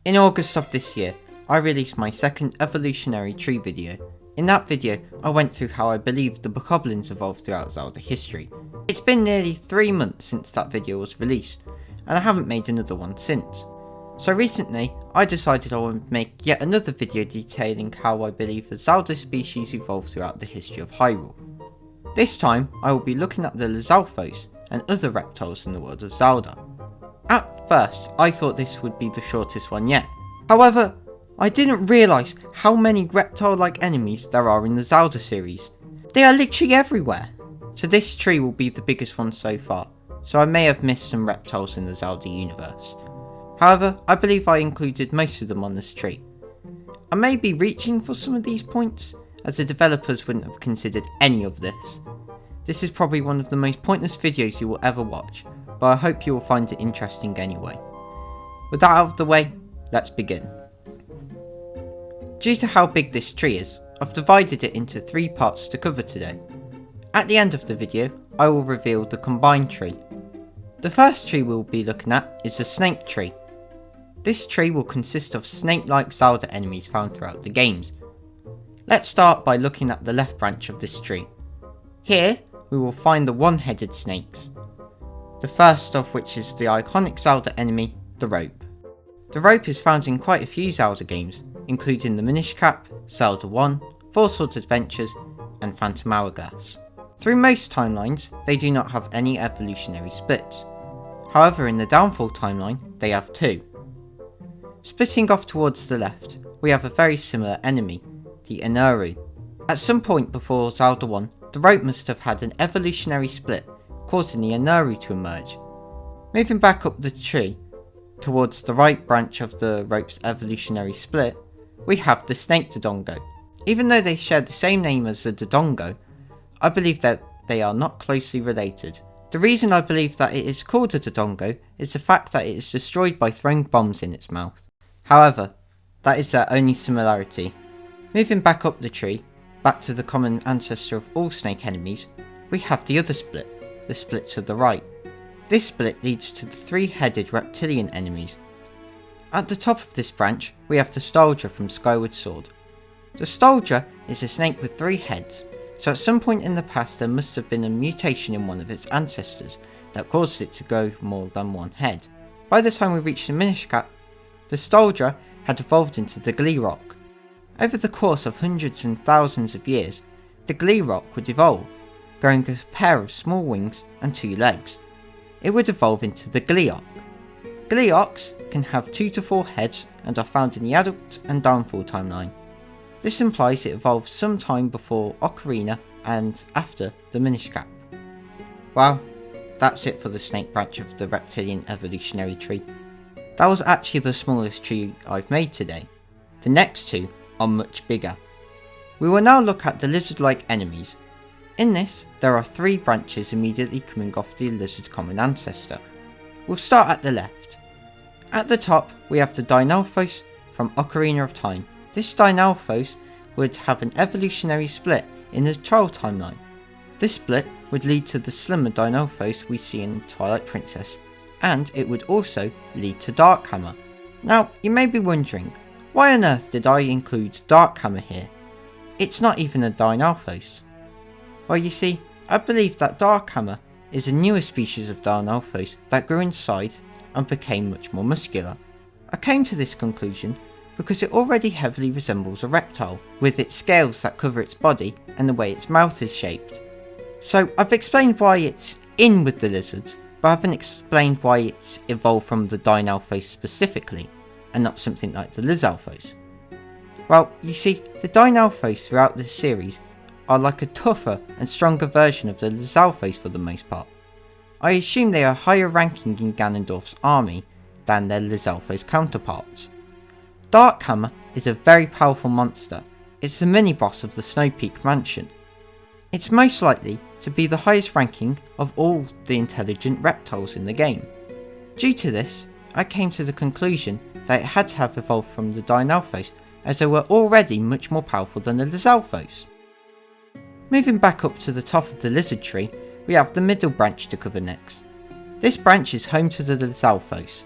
In August of this year, I released my second evolutionary tree video. In that video, I went through how I believe the bokoblins evolved throughout Zelda history. It's been nearly 3 months since that video was released, and I haven't made another one since. So recently, I decided I would make yet another video detailing how I believe the Zelda species evolved throughout the history of Hyrule. This time, I will be looking at the Lizalfos and other reptiles in the world of Zelda. At first, I thought this would be the shortest one yet. However, I didn't realise how many reptile-like enemies there are in the Zelda series. They are literally everywhere. So this tree will be the biggest one so far, so I may have missed some reptiles in the Zelda universe. However, I believe I included most of them on this tree. I may be reaching for some of these points, as the developers wouldn't have considered any of this. This is probably one of the most pointless videos you will ever watch, but I hope you will find it interesting anyway. With that out of the way, let's begin. Due to how big this tree is, I've divided it into 3 parts to cover today. At the end of the video, I will reveal the combined tree. The first tree we'll be looking at is the snake tree. This tree will consist of snake-like Zelda enemies found throughout the games. Let's start by looking at the left branch of this tree. Here, we will find the one-headed snakes. The first of which is the iconic Zelda enemy, the rope. The rope is found in quite a few Zelda games, including the Minish Cap, Zelda 1, Four Swords Adventures, and Phantom Hourglass. Through most timelines, they do not have any evolutionary splits. However, in the Downfall timeline, they have 2. Splitting off towards the left, we have a very similar enemy, the Inaru. At some point before Zelda 1, the rope must have had an evolutionary split, causing the Inaru to emerge. Moving back up the tree, towards the right branch of the rope's evolutionary split, we have the snake Dodongo. Even though they share the same name as the Dodongo, I believe that they are not closely related. The reason I believe that it is called a Dodongo is the fact that it is destroyed by throwing bombs in its mouth. However, that is their only similarity. Moving back up the tree, back to the common ancestor of all snake enemies, we have the other split, the split to the right. This split leads to the 3-headed reptilian enemies. At the top of this branch, we have the Stolger from Skyward Sword. The Stolger is a snake with 3 heads, so at some point in the past there must have been a mutation in one of its ancestors that caused it to grow more than 1 head. By the time we reached the Minish Cap, the Stolger had evolved into the Gleerock. Over the course of hundreds and thousands of years, the Gleerock would evolve, growing a pair of small wings and 2 legs. It would evolve into the Gleeok. Gleeoks can have 2 to 4 heads and are found in the Adult and Downfall timeline. This implies it evolved sometime before Ocarina and after the Minish Cap. Well, that's it for the snake branch of the reptilian evolutionary tree. That was actually the smallest tree I've made today. The next 2 are much bigger. We will now look at the lizard-like enemies. In this, there are 3 branches immediately coming off the lizard common ancestor. We'll start at the left. At the top, we have the Dynalfos from Ocarina of Time. This Dynalfos would have an evolutionary split in the Troll timeline. This split would lead to the slimmer Dynalfos we see in Twilight Princess, and it would also lead to Darkhammer. Now, you may be wondering, why on earth did I include Darkhammer here? It's not even a Dynalfos. Well, you see, I believe that Darkhammer is a newer species of Dynalfos that grew inside and became much more muscular. I came to this conclusion because it already heavily resembles a reptile, with its scales that cover its body and the way its mouth is shaped. So I've explained why it's in with the lizards, but I haven't explained why it's evolved from the Dynalfos specifically, and not something like the Lizalfos. Well, you see, the Dynalfos throughout this series are like a tougher and stronger version of the Lizalfos for the most part. I assume they are higher ranking in Ganondorf's army than their Lizalfos counterparts. Darkhammer is a very powerful monster. It's the mini-boss of the Snow Peak Mansion. It's most likely to be the highest ranking of all the intelligent reptiles in the game. Due to this, I came to the conclusion that it had to have evolved from the Dynalfos, as they were already much more powerful than the Lizalfos. Moving back up to the top of the lizard tree, we have the middle branch to cover next. This branch is home to the Lizalfos.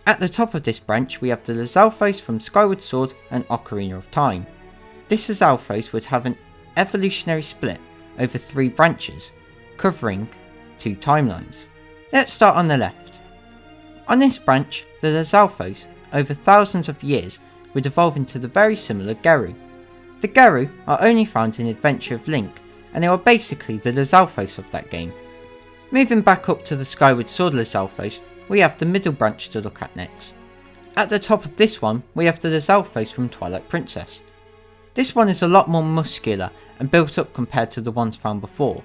At the top of this branch we have the Lizalfos from Skyward Sword and Ocarina of Time. This Lizalfos would have an evolutionary split over 3 branches, covering 2 timelines. Let's start on the left. On this branch, the Lizalfos, over thousands of years, would evolve into the very similar Geru. The Geru are only found in Adventure of Link, and they are basically the Lizalfos of that game. Moving back up to the Skyward Sword Lizalfos, we have the middle branch to look at next. At the top of this one, we have the Lizalfos from Twilight Princess. This one is a lot more muscular and built up compared to the ones found before.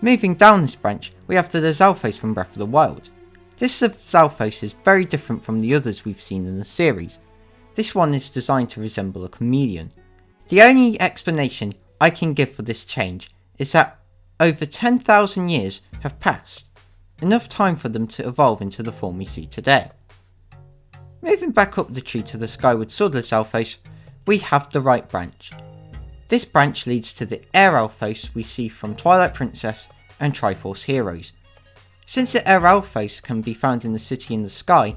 Moving down this branch, we have the Lizalfos from Breath of the Wild. This Lizalfos is very different from the others we've seen in the series. This one is designed to resemble a chameleon. The only explanation I can give for this change is that over 10,000 years have passed, enough time for them to evolve into the form we see today. Moving back up the tree to the Skyward Sword Lizalfos, we have the right branch. This branch leads to the Air Alphos we see from Twilight Princess and Triforce Heroes. Since the Air Alphos can be found in the City in the Sky,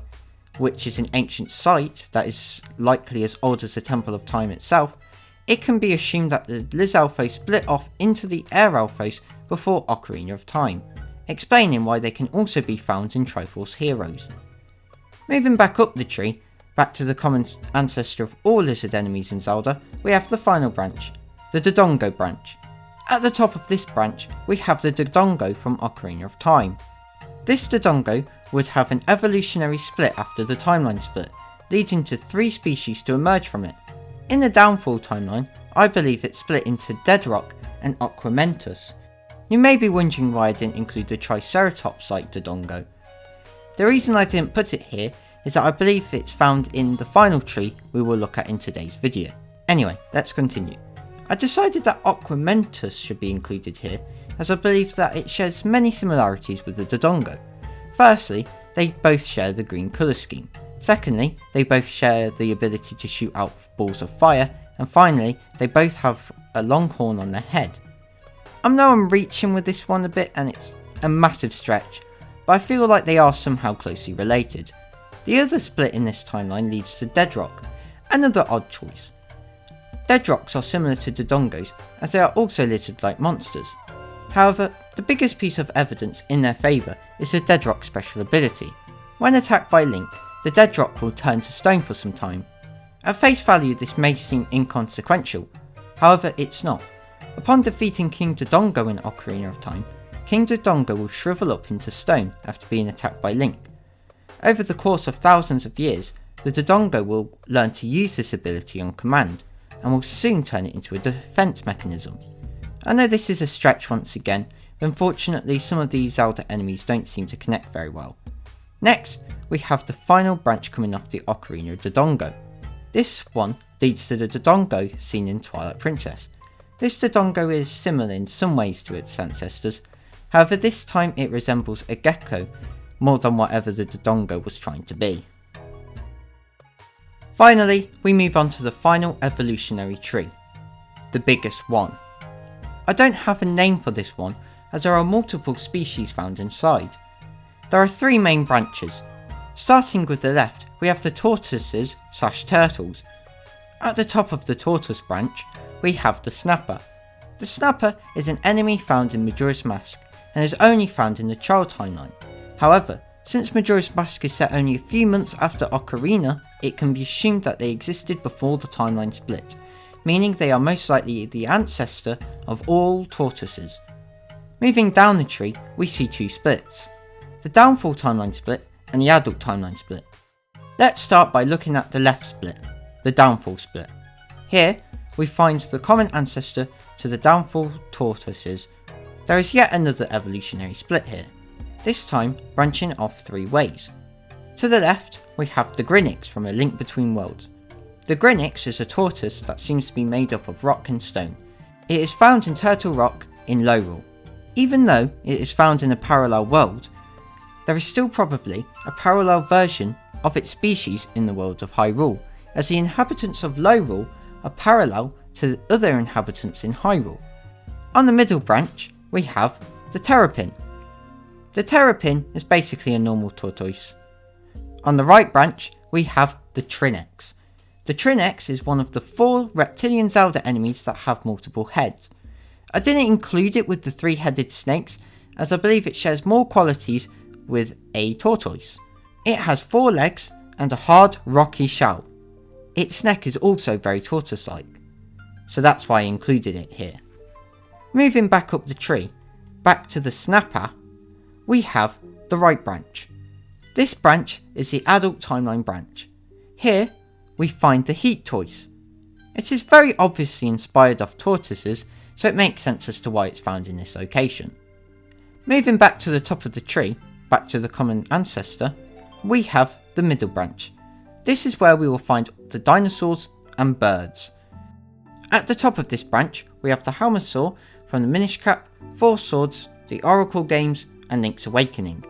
which is an ancient site that is likely as old as the Temple of Time itself, it can be assumed that the Lizalfos split off into the Air Alphos before Ocarina of Time, explaining why they can also be found in Triforce Heroes. Moving back up the tree, back to the common ancestor of all lizard enemies in Zelda, we have the final branch, the Dodongo branch. At the top of this branch, we have the Dodongo from Ocarina of Time. This Dodongo would have an evolutionary split after the timeline split, leading to 3 species to emerge from it. In the Downfall timeline, I believe it split into Deadrock and Aquamentus. You may be wondering why I didn't include the Triceratops-like Dodongo. The reason I didn't put it here is that I believe it's found in the final tree we will look at in today's video. Anyway, let's continue. I decided that Aquamentus should be included here, as I believe that it shares many similarities with the Dodongo. Firstly, they both share the green colour scheme. Secondly, they both share the ability to shoot out balls of fire, and finally, they both have a long horn on their head. I know I'm reaching with this one a bit and it's a massive stretch, but I feel like they are somehow closely related. The other split in this timeline leads to Deadrock, another odd choice. Deadrocks are similar to Dodongos as they are also lizard-like monsters. However, the biggest piece of evidence in their favour is the Deadrock special ability. When attacked by Link, the Deadrock will turn to stone for some time. At face value this may seem inconsequential, however it's not. Upon defeating King Dodongo in Ocarina of Time, King Dodongo will shrivel up into stone after being attacked by Link. Over the course of thousands of years, the Dodongo will learn to use this ability on command, and will soon turn it into a defense mechanism. I know this is a stretch once again, but unfortunately some of these Zelda enemies don't seem to connect very well. Next, we have the final branch coming off the Ocarina of Dodongo. This one leads to the Dodongo seen in Twilight Princess. This Dodongo is similar in some ways to its ancestors, however this time it resembles a gecko more than whatever the Dodongo was trying to be. Finally, we move on to the final evolutionary tree, the biggest one. I don't have a name for this one as there are multiple species found inside. There are 3 main branches. Starting with the left, we have the tortoises/turtles. At the top of the tortoise branch, we have the Snapper. The Snapper is an enemy found in Majora's Mask and is only found in the Child timeline. However, since Majora's Mask is set only a few months after Ocarina, it can be assumed that they existed before the timeline split, meaning they are most likely the ancestor of all tortoises. Moving down the tree, we see 2 splits, the Downfall timeline split and the Adult timeline split. Let's start by looking at the left split, the Downfall split. Here, we find the common ancestor to the Downfall tortoises. There is yet another evolutionary split here, this time branching off 3 ways. To the left, we have the Grinix from A Link Between Worlds. The Grinix is a tortoise that seems to be made up of rock and stone. It is found in Turtle Rock in Lorule. Even though it is found in a parallel world, there is still probably a parallel version of its species in the world of Hyrule, as the inhabitants of Lorule are parallel to the other inhabitants in Hyrule. On the middle branch, we have the Terrapin. The Terrapin is basically a normal tortoise. On the right branch, we have the Trinex. The Trinex is one of the 4 reptilian Zelda enemies that have multiple heads. I didn't include it with the 3-headed snakes, as I believe it shares more qualities with a tortoise. It has 4 legs and a hard, rocky shell. Its neck is also very tortoise-like, so that's why I included it here. Moving back up the tree, back to the snapper, we have the right branch. This branch is the adult timeline branch. Here, we find the heat toys. It is very obviously inspired off tortoises, so it makes sense as to why it's found in this location. Moving back to the top of the tree, back to the common ancestor, we have the middle branch. This is where we will find the dinosaurs and birds. At the top of this branch, we have the Helmasaur from the Minish Cap, 4 Swords, the Oracle games, and Link's Awakening.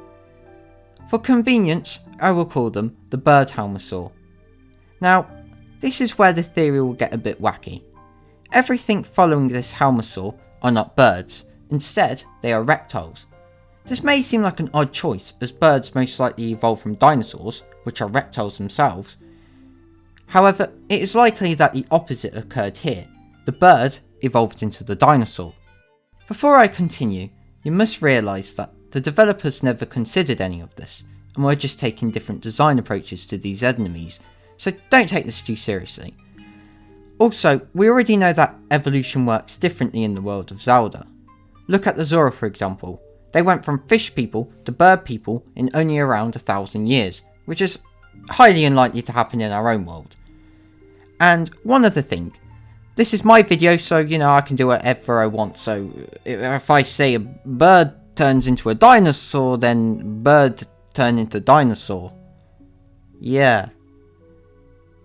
For convenience, I will call them the Bird Helmasaur. Now, this is where the theory will get a bit wacky. Everything following this Helmasaur are not birds, instead they are reptiles. This may seem like an odd choice, as birds most likely evolved from dinosaurs, which are reptiles themselves. However, it is likely that the opposite occurred here. The bird evolved into the dinosaur. Before I continue, you must realise that the developers never considered any of this, and were just taking different design approaches to these enemies, so don't take this too seriously. Also, we already know that evolution works differently in the world of Zelda. Look at the Zora for example. They went from fish people to bird people in only around 1,000 years, which is highly unlikely to happen in our own world. And one other thing, this is my video, so I can do whatever I want, so if I say a bird turns into a dinosaur, then bird turn into dinosaur. Yeah.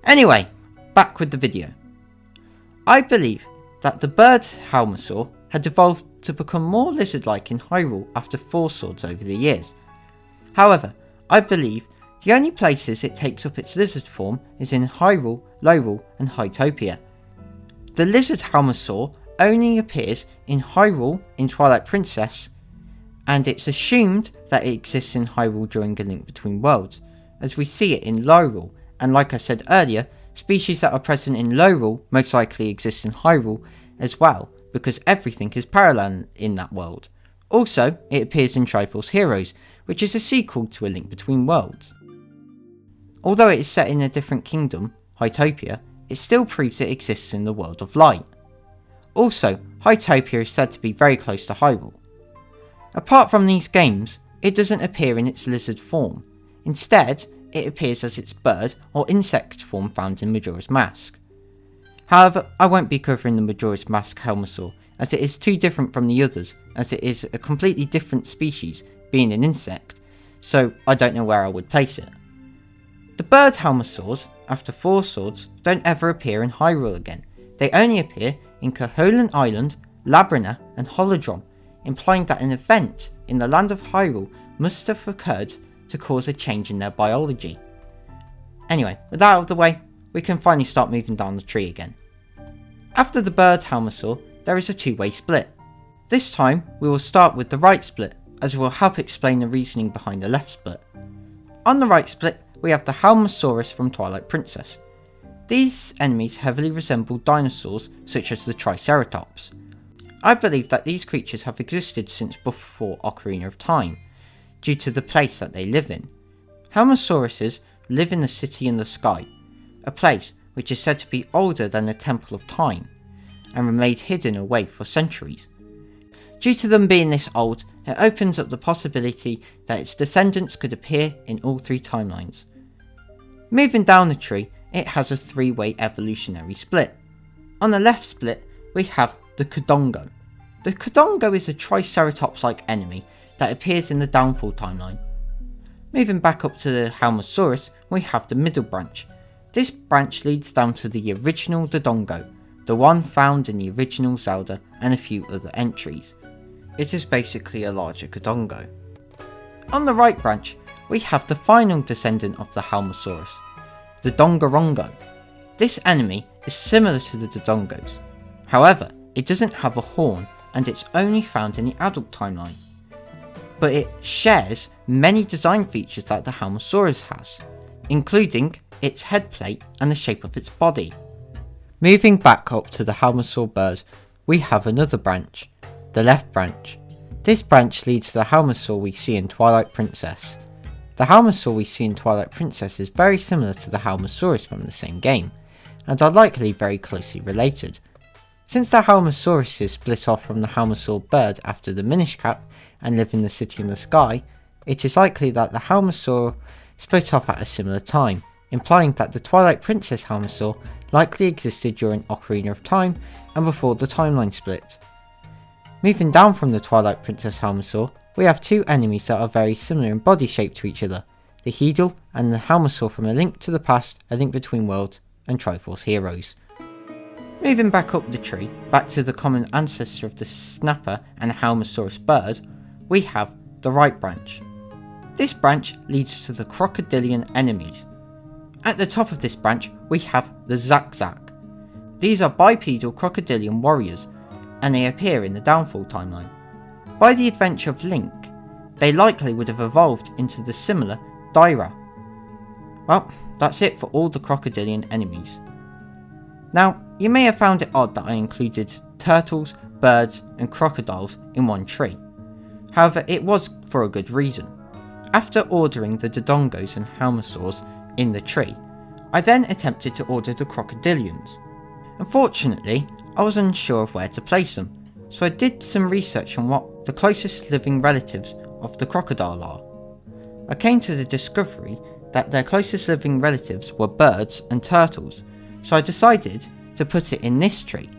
Anyway, back with the video. I believe that the bird Helmasaur had evolved to become more lizard-like in Hyrule after 4 Swords over the years. However, I believe the only places it takes up its lizard form is in Hyrule, Lorule and Hytopia. The lizard Helmasaur only appears in Hyrule in Twilight Princess, and it's assumed that it exists in Hyrule during A Link Between Worlds, as we see it in Lorule, and like I said earlier, species that are present in Lorule most likely exist in Hyrule as well, because everything is parallel in that world. Also, it appears in Triforce Heroes, which is a sequel to A Link Between Worlds. Although it is set in a different kingdom, Hytopia, it still proves it exists in the world of light. Also, Hytopia is said to be very close to Hyrule. Apart from these games, it doesn't appear in its lizard form. Instead, it appears as its bird or insect form found in Majora's Mask. However, I won't be covering the Majora's Mask Helmasaur, as it is too different from the others, as it is a completely different species, being an insect, so I don't know where I would place it. The bird Helmasaurs, after 4 Swords, don't ever appear in Hyrule again. They only appear in Koholint Island, Labrina and Holodron, implying that an event in the land of Hyrule must have occurred to cause a change in their biology. Anyway, with that out of the way, we can finally start moving down the tree again. After the bird Helmasaur, there is a 2-way split. This time, we will start with the right split, as it will help explain the reasoning behind the left split. On the right split, we have the Helmasaurus from Twilight Princess. These enemies heavily resemble dinosaurs such as the Triceratops. I believe that these creatures have existed since before Ocarina of Time, due to the place that they live in. Helmasauruses live in the City in the Sky, a place which is said to be older than the Temple of Time, and remained hidden away for centuries. Due to them being this old, it opens up the possibility that its descendants could appear in all 3 timelines. Moving down the tree, it has a 3-way evolutionary split. On the left split, we have the Kodongo. The Kodongo is a Triceratops-like enemy that appears in the Downfall timeline. Moving back up to the Helmasaurus, we have the middle branch. This branch leads down to the original Dodongo, the one found in the original Zelda and a few other entries. It is basically a larger Kodongo. On the right branch, we have the final descendant of the Helmasaurus, the Dongorongo. This enemy is similar to the Dodongos. However, it doesn't have a horn and it's only found in the adult timeline. But it shares many design features that the Helmasaurus has. including its head plate and the shape of its body. Moving back up to the Halmasaur bird, we have another branch, the left branch. This branch leads to the Halmasaur we see in Twilight Princess. The Halmasaur we see in Twilight Princess is very similar to the Halmasaurus from the same game, and are likely very closely related. Since the Halmasauruses split off from the Halmasaur bird after the Minish Cap and live in the City in the Sky, it is likely that the Halmasaur split off at a similar time, implying that the Twilight Princess Halmasaur likely existed during Ocarina of Time and before the timeline split. Moving down from the Twilight Princess Halmasaur, we have two enemies that are very similar in body shape to each other, the Heedle and the Halmasaur from A Link to the Past, A Link Between Worlds and Triforce Heroes. Moving back up the tree, back to the common ancestor of the Snapper and Halmasaurus bird, we have the right branch. This branch leads to the crocodilian enemies. At the top of this branch, we have the Zak-Zak. These are bipedal crocodilian warriors, and they appear in the Downfall timeline. By the adventure of Link, they likely would have evolved into the similar Daira. Well, that's it for all the crocodilian enemies. Now, you may have found it odd that I included turtles, birds, and crocodiles in one tree. However, it was for a good reason. After ordering the Dodongos and Halmasaurs in the tree, I then attempted to order the crocodilians. Unfortunately, I was unsure of where to place them, so I did some research on what the closest living relatives of the crocodile are. I came to the discovery that their closest living relatives were birds and turtles, so I decided to put it in this tree.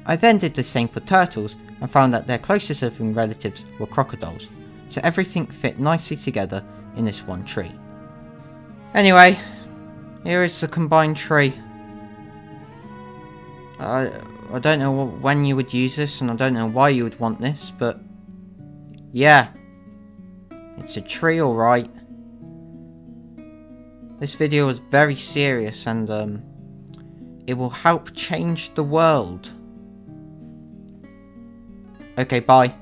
I then did the same for turtles and found that their closest living relatives were crocodiles, so everything fit nicely together in this one tree. Anyway, here is the combined tree. I don't know when you would use this, and I don't know why you would want this, but yeah, it's a tree alright. This video was very serious, and it will help change the world. Okay, bye.